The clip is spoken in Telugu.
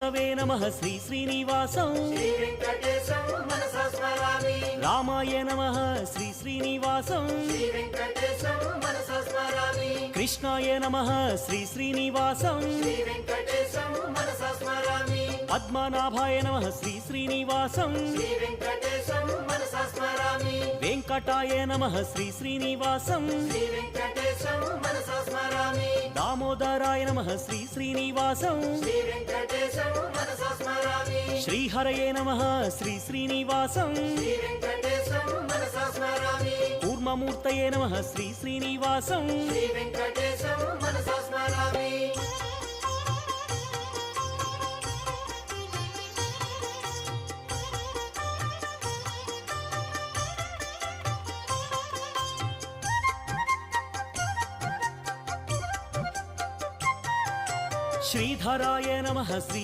విష్ణవే నమః శ్రీ శ్రీనివాసం శ్రీ వెంకటేశం మనసా స్మరామి రామాయ నమః శ్రీ శ్రీనివాసం శ్రీ వెంకటేశం మనసా స్మరామి కృష్ణాయ నమః శ్రీ శ్రీనివాసం శ్రీ వెంకటేశం మనసా స్మరామి పద్మనాభాయ నమః శ్రీ శ్రీనివాసం శ్రీ వెంకటేశం మనసా స్మరామి వెంకటాయ నమః శ్రీ శ్రీనివాసం శ్రీ వెంకటేశం మనసా స్మరామి దామోదరాయ నమః శ్రీ శ్రీనివాసం శ్రీ వెంకటేశం మనసా స్మరామి శ్రీహరయే నమః శ్రీ శ్రీనివాసం శ్రీ వెంకటేశం మనసా స్మరామి కూర్మమూర్తయే నమః శ్రీ శ్రీనివాసం శ్రీ వెంకటేశం మనసా స్మరామి శ్రీధరాయ నమః శ్రీ